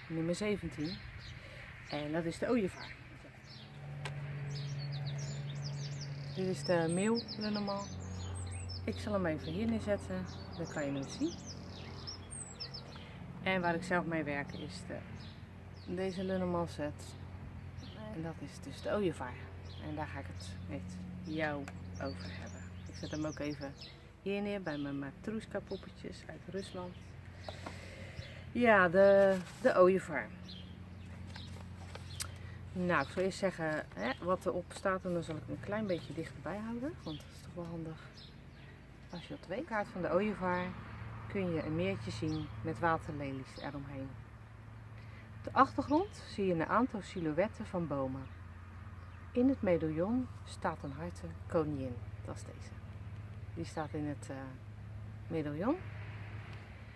nummer 17. En dat is de ooievaar. Dit is de meeuw, normaal. Ik zal hem even hier neerzetten, dan kan je hem zien. En waar ik zelf mee werk is deze Lunneman set. En dat is dus de ooievaar. En daar ga ik het met jou over hebben. Ik zet hem ook even hier neer bij mijn Matroeska poppetjes uit Rusland. Ja, de ooievaar. Nou, ik zal eerst zeggen wat erop staat en dan zal ik hem een klein beetje dichterbij houden. Want dat is toch wel handig als je dat weet. Op de kaart van de ooievaar kun je een meertje zien met waterlelies eromheen. Op de achtergrond zie je een aantal silhouetten van bomen. In het medaillon staat een harten koningin. Dat is deze. Die staat in het medaillon.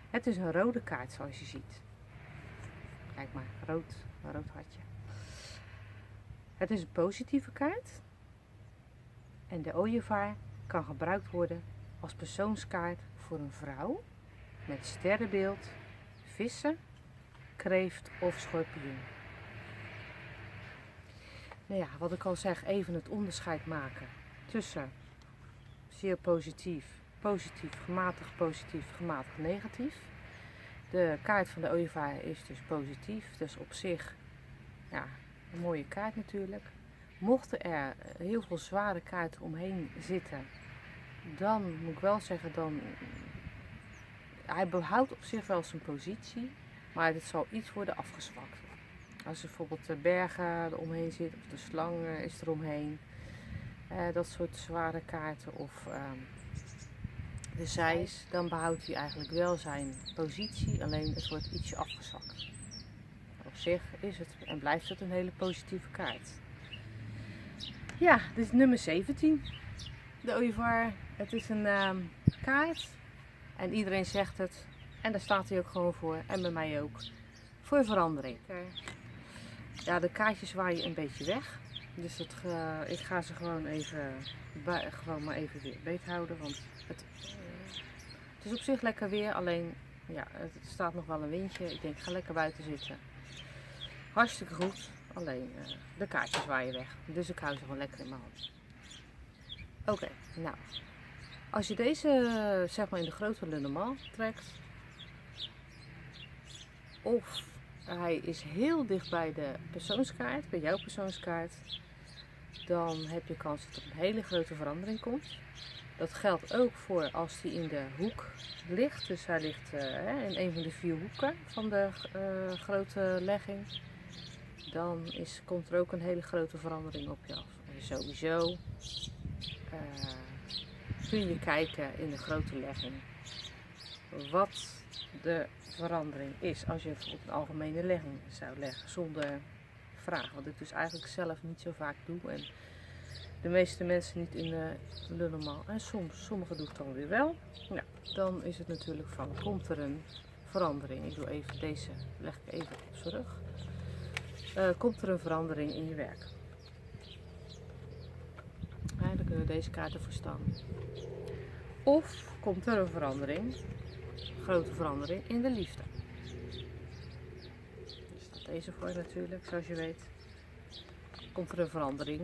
Het is een rode kaart zoals je ziet. Kijk maar, een rood hartje. Het is een positieve kaart. En de ooievaar kan gebruikt worden als persoonskaart voor een vrouw met sterrenbeeld, vissen, kreeft of schorpioen. Nou ja, wat ik al zeg, even het onderscheid maken tussen zeer positief, gematigd negatief. De kaart van de ooievaar is dus positief, dus op zich ja, een mooie kaart natuurlijk. Mochten er heel veel zware kaarten omheen zitten, dan moet ik wel zeggen, hij behoudt op zich wel zijn positie, maar het zal iets worden afgezwakt. Als er bijvoorbeeld de bergen eromheen zit of de slang is eromheen, dat soort zware kaarten of de zeis, dan behoudt hij eigenlijk wel zijn positie, alleen het wordt ietsje afgezwakt. Op zich is het en blijft het een hele positieve kaart. Ja, dit is nummer 17. De ooievaar. Het is een kaart en iedereen zegt het en daar staat hij ook gewoon voor en bij mij ook. Voor verandering. Ja, de kaartjes waaien een beetje weg. Dus ik ga ze gewoon maar even weer beet houden. Want het is op zich lekker weer. Alleen ja, het staat nog wel een windje. Ik denk ik ga lekker buiten zitten. Hartstikke goed. Alleen de kaartjes waaien weg. Dus ik hou ze gewoon lekker in mijn hand. Oké, nou. Als je deze zeg maar in de grote Lunneman trekt. Of hij is heel dicht bij de persoonskaart, bij jouw persoonskaart, dan heb je kans dat er een hele grote verandering komt. Dat geldt ook voor als die in de hoek ligt. Dus hij ligt in een van de 4 hoeken van de grote legging. Dan komt er ook een hele grote verandering op je af. En sowieso kun je kijken in de grote legging wat de verandering is als je bijvoorbeeld een algemene legging zou leggen zonder vraag. Wat ik dus eigenlijk zelf niet zo vaak doe en de meeste mensen niet in de Lunneman. En sommige doe ik dan weer wel. Nou, dan is het natuurlijk van, komt er een verandering? Ik doe even deze, leg ik even op zijn rug. Komt er een verandering in je werk? Ja, dan kunnen deze kaarten voor staan. Of komt er een verandering, grote verandering in de liefde? Er staat deze voor natuurlijk, zoals je weet. Komt er een verandering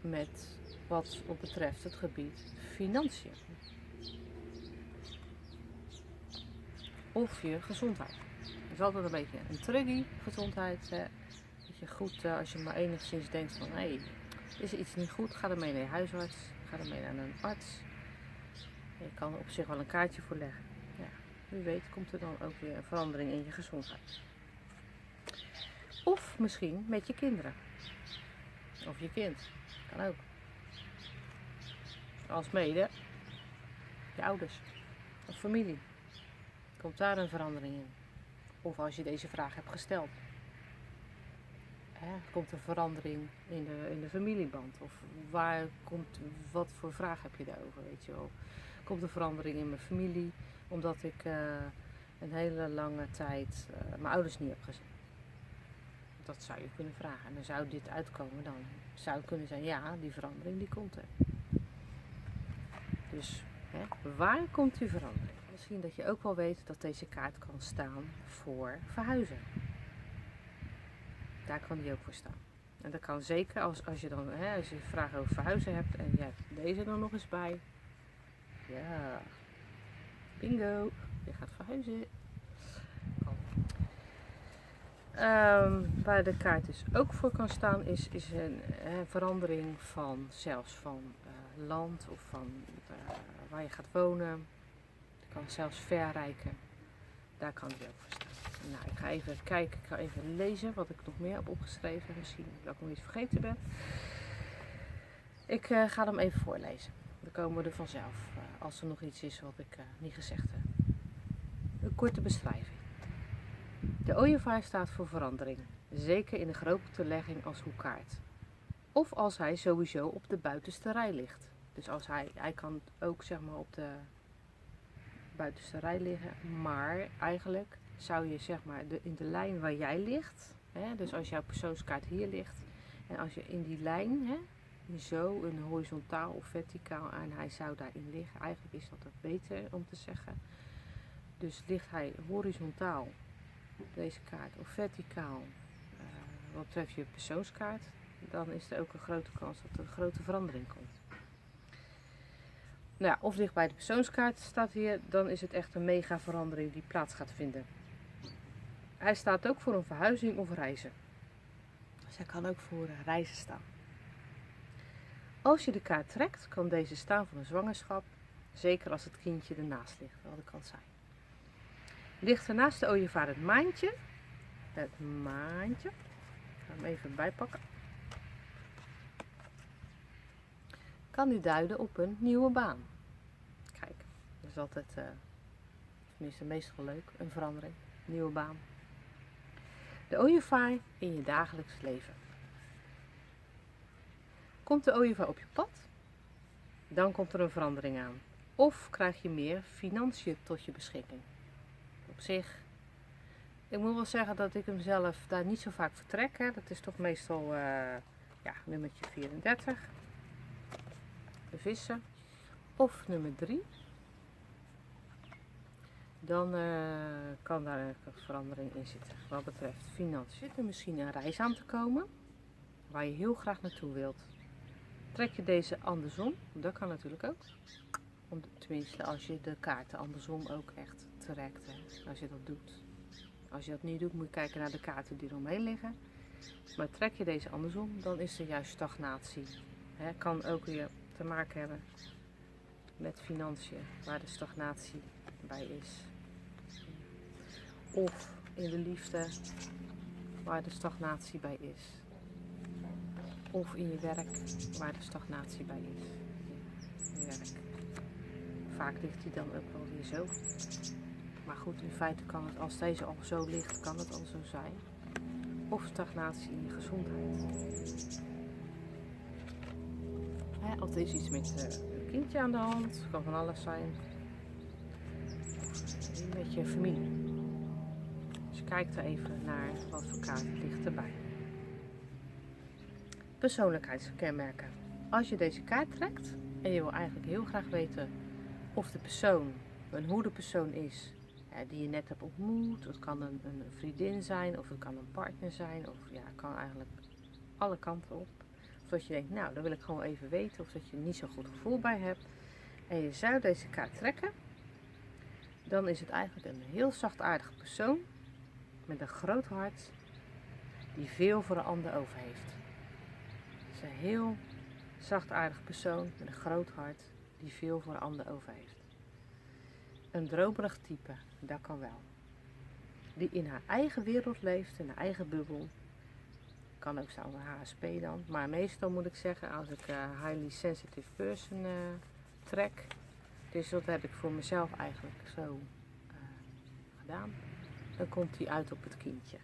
met wat betreft het gebied financiën? Of je gezondheid. Het is altijd een beetje een triggy gezondheid. Dat je goed, als je maar enigszins denkt van hé, is er iets niet goed, ga ermee naar je huisarts, ga ermee naar een arts. Je kan er op zich wel een kaartje voor leggen. Ja, wie weet komt er dan ook weer een verandering in je gezondheid. Of misschien met je kinderen. Of je kind. Kan ook. Alsmede je ouders of familie. Komt daar een verandering in? Of als je deze vraag hebt gesteld. Komt er verandering in de familieband? Of wat voor vraag heb je daarover? Weet je wel? Komt er verandering in mijn familie omdat ik een hele lange tijd mijn ouders niet heb gezien? Dat zou je kunnen vragen. En dan zou dit uitkomen, dan zou het kunnen zijn, ja, die verandering die komt er. Dus waar komt die verandering? Misschien dat je ook wel weet dat deze kaart kan staan voor verhuizen. Daar kan die ook voor staan. En dat kan zeker als je dan, als je vragen over verhuizen hebt en je hebt deze er nog eens bij. Ja, bingo, je gaat verhuizen. Waar de kaart dus ook voor kan staan is een verandering van zelfs van land of van waar je gaat wonen. Je kan zelfs verrijken. Daar kan die ook voor staan. Nou, ik ga even kijken, ik ga even lezen wat ik nog meer heb opgeschreven. Misschien dat ik nog iets vergeten ben. Ik ga hem even voorlezen. Dan komen we er vanzelf, als er nog iets is wat ik niet gezegd heb. Een korte beschrijving. De ooievaar staat voor verandering, zeker in een grote legging als hoekkaart. Of als hij sowieso op de buitenste rij ligt. Dus als hij kan ook zeg maar op de buitenste rij liggen, maar eigenlijk zou je zeg maar in de lijn waar jij ligt, dus als jouw persoonskaart hier ligt en als je in die lijn, zo een horizontaal of verticaal en hij zou daarin liggen, eigenlijk is dat het beter om te zeggen. Dus ligt hij horizontaal, deze kaart, of verticaal, wat betreft je persoonskaart, dan is er ook een grote kans dat er een grote verandering komt. Nou ja, of dicht bij de persoonskaart staat hier, dan is het echt een mega verandering die plaats gaat vinden. Hij staat ook voor een verhuizing of reizen. Dus hij kan ook voor reizen staan. Als je de kaart trekt, kan deze staan voor een zwangerschap, zeker als het kindje ernaast ligt, wat ik al zei. Ligt er naast de ooievaar het maantje, ik ga hem even bijpakken, kan die duiden op een nieuwe baan. Kijk, dat is altijd, tenminste meestal leuk, een verandering, een nieuwe baan. De ooievaar in je dagelijks leven. Komt de ooievaar op je pad, dan komt er een verandering aan. Of krijg je meer financiën tot je beschikking. Op zich, ik moet wel zeggen dat ik hem zelf daar niet zo vaak vertrek. Dat is toch meestal nummertje 34. De vissen. Of nummer 3. Dan kan daar een verandering in zitten. Wat betreft financiën. Zit er misschien een reis aan te komen waar je heel graag naartoe wilt. Trek je deze andersom, dat kan natuurlijk ook. Tenminste, als je de kaarten andersom ook echt trekt. Als je dat doet. Als je dat niet doet, moet je kijken naar de kaarten die eromheen liggen. Maar trek je deze andersom, dan is er juist stagnatie. Kan ook weer te maken hebben met financiën, waar de stagnatie bij is. Of in de liefde, waar de stagnatie bij is. Of in je werk, waar de stagnatie bij is. In je werk. Vaak ligt die dan ook wel weer zo. Maar goed, in feite kan het, als deze al zo ligt, kan het al zo zijn. Of stagnatie in je gezondheid. Of er is iets met een kindje aan de hand, kan van alles zijn. Of met je familie. Dus kijk er even naar wat voor kaart ligt erbij. Persoonlijkheidskenmerken. Als je deze kaart trekt en je wil eigenlijk heel graag weten of de persoon en hoe de persoon is die je net hebt ontmoet. Het kan een vriendin zijn of het kan een partner zijn. Of ja, het kan eigenlijk alle kanten op. Of dat je denkt, nou, dat wil ik gewoon even weten. Of dat je er niet zo'n goed gevoel bij hebt. En je zou deze kaart trekken. Dan is het eigenlijk een heel zachtaardige persoon. Met een groot hart. Die veel voor een ander over heeft. Het is een heel zachtaardig persoon met een groot hart. Die veel voor een ander over heeft. Een dromerig type, dat kan wel. Die in haar eigen wereld leeft, in haar eigen bubbel. Kan ook zo'n HSP dan. Maar meestal moet ik zeggen, als ik highly sensitive person trek. Dus dat heb ik voor mezelf eigenlijk zo gedaan. Dan komt die uit op het kindje.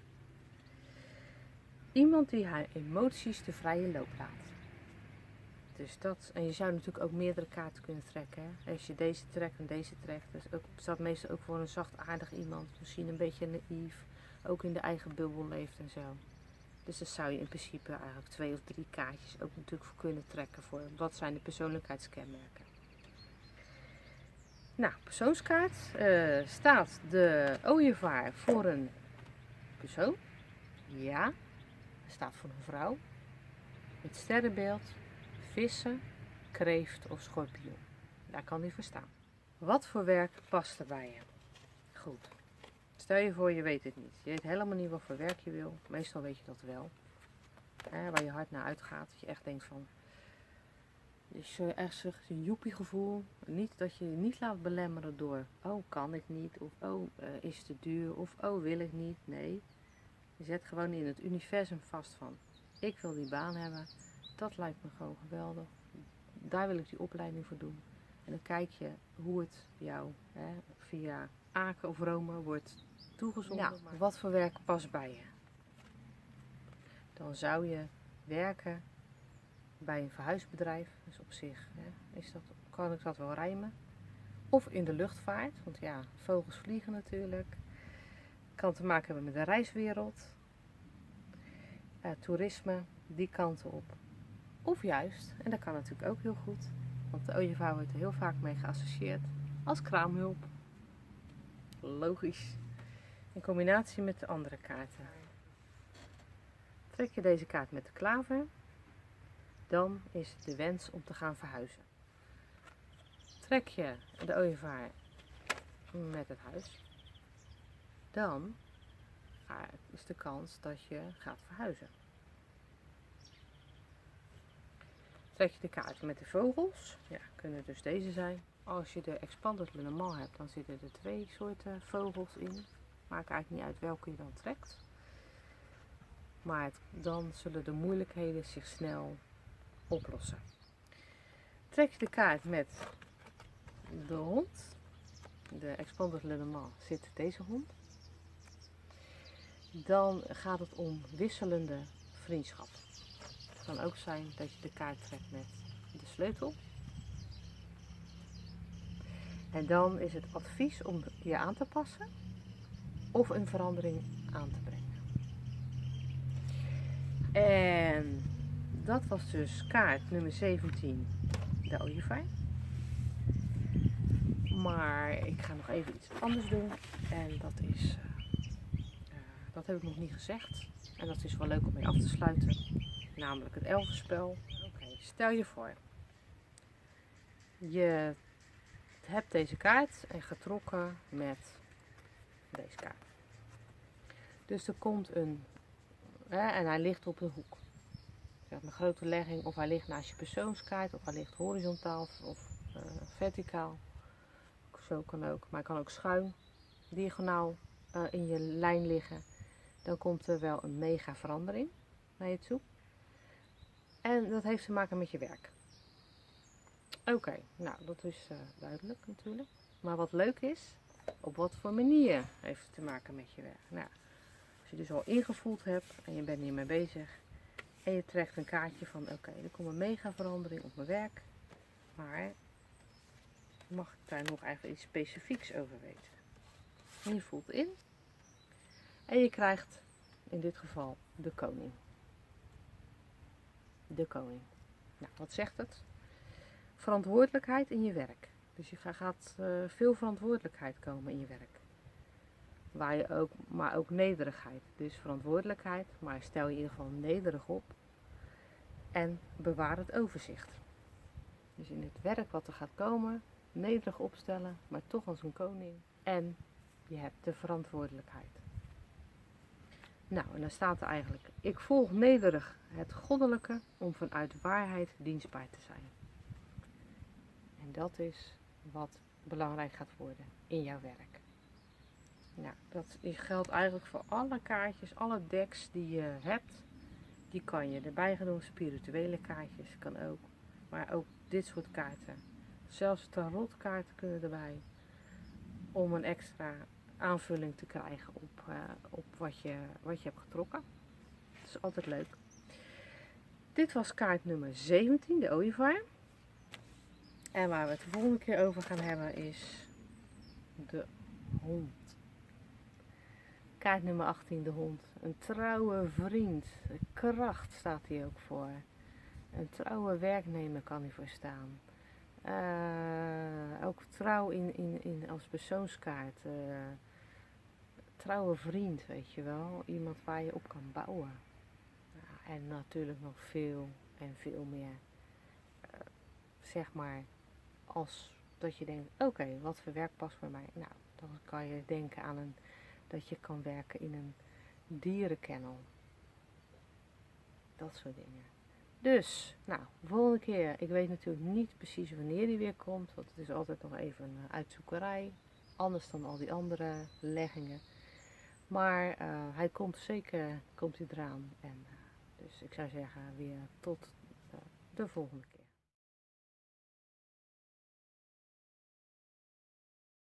Iemand die haar emoties de vrije loop laat. Dus dat, en je zou natuurlijk ook meerdere kaarten kunnen trekken. Als je deze trekt en deze trekt. Dus ook, staat meestal ook voor een zachtaardig iemand. Misschien een beetje naïef. Ook in de eigen bubbel leeft en zo. Dus daar zou je in principe eigenlijk 2 of 3 kaartjes ook natuurlijk voor kunnen trekken. Voor wat zijn de persoonlijkheidskenmerken. Nou, persoonskaart. Staat de ooievaar voor een persoon? Ja. staat voor een vrouw. Met sterrenbeeld, vissen, kreeft of schorpioen. Daar kan die voor staan. Wat voor werk past er bij je? Goed. Stel je voor, je weet het niet. Je weet helemaal niet wat voor werk je wil. Meestal weet je dat wel. Waar je hart naar uitgaat. Dat je echt denkt van... Dus echt een joepie gevoel. Niet dat je je niet laat belemmeren door... Oh, kan ik niet. Of oh, is het te duur. Of oh, wil ik niet. Nee. Je zet gewoon in het universum vast van... Ik wil die baan hebben. Dat lijkt me gewoon geweldig. Daar wil ik die opleiding voor doen. En dan kijk je hoe het jou via Aken of Rome wordt toegezonden. Nou, wat voor werk past bij je? Dan zou je werken bij een verhuisbedrijf. Dus op zich kan ik dat wel rijmen. Of in de luchtvaart. Want ja, vogels vliegen natuurlijk. Kan te maken hebben met de reiswereld. Toerisme, die kanten op. Of juist, en dat kan natuurlijk ook heel goed. Want de ooievaar wordt er heel vaak mee geassocieerd als kraamhulp. Logisch. In combinatie met de andere kaarten. Trek je deze kaart met de klaver, dan is het de wens om te gaan verhuizen. Trek je de ooievaar met het huis, dan is de kans dat je gaat verhuizen. Trek je de kaart met de vogels, ja, kunnen dus deze zijn. Als je de Expanded Lenormand hebt, dan zitten er 2 soorten vogels in. Maakt eigenlijk niet uit welke je dan trekt. Maar dan zullen de moeilijkheden zich snel oplossen. Trek je de kaart met de hond. De Expanded Lenormand zit deze hond. Dan gaat het om wisselende vriendschap. Het kan ook zijn dat je de kaart trekt met de sleutel. En dan is het advies om je aan te passen of een verandering aan te brengen. En dat was dus kaart nummer 17, de ooievaar. Maar ik ga nog even iets anders doen. En dat is, dat heb ik nog niet gezegd. En dat is wel leuk om mee af te sluiten. Namelijk het elfenspel. Oké, stel je voor. Je hebt deze kaart en getrokken met deze kaart. Dus er komt een, en hij ligt op de hoek. Zeg een grote legging, of hij ligt naast je persoonskaart, of hij ligt horizontaal of verticaal. Zo kan ook, maar hij kan ook schuin, diagonaal in je lijn liggen. Dan komt er wel een mega verandering naar je toe. En dat heeft te maken met je werk. Oké, nou dat is duidelijk natuurlijk. Maar wat leuk is, op wat voor manier heeft het te maken met je werk. Nou, als je dus al ingevoeld hebt en je bent hiermee bezig. En je trekt een kaartje van oké, er komt een mega verandering op mijn werk. Maar mag ik daar nog even iets specifieks over weten? En je voelt in. En je krijgt in dit geval de koning. De koning. Nou, wat zegt het? Verantwoordelijkheid in je werk. Dus je gaat veel verantwoordelijkheid komen in je werk. Maar ook nederigheid. Dus verantwoordelijkheid, maar stel je in ieder geval nederig op. En bewaar het overzicht. Dus in het werk wat er gaat komen, nederig opstellen, maar toch als een koning. En je hebt de verantwoordelijkheid. Nou, en dan staat er eigenlijk: ik volg nederig het goddelijke om vanuit waarheid dienstbaar te zijn. En dat is wat belangrijk gaat worden in jouw werk. Nou, dat geldt eigenlijk voor alle kaartjes, alle decks die je hebt. Die kan je erbij gaan doen. Spirituele kaartjes kan ook. Maar ook dit soort kaarten. Zelfs tarotkaarten kunnen erbij. Om een extra aanvulling te krijgen op wat je hebt getrokken. Dat is altijd leuk. Dit was kaart nummer 17, de ooievaar. En waar we het de volgende keer over gaan hebben is de hond. Kaart nummer 18, de hond. Een trouwe vriend. Kracht staat hier ook voor. Een trouwe werknemer kan hiervoor staan. Ook trouw als persoonskaart. Trouwe vriend, weet je wel. Iemand waar je op kan bouwen. en natuurlijk nog veel en veel meer. Zeg maar, als dat je denkt, oké, wat voor werk past bij mij? Nou, dan kan je denken aan dat je kan werken in een dierenkennel. Dat soort dingen. Dus, nou, de volgende keer, ik weet natuurlijk niet precies wanneer die weer komt, want het is altijd nog even een uitzoekerij. Anders dan al die andere leggingen. Maar hij komt zeker, komt hij eraan. En, dus ik zou zeggen, weer tot de volgende keer.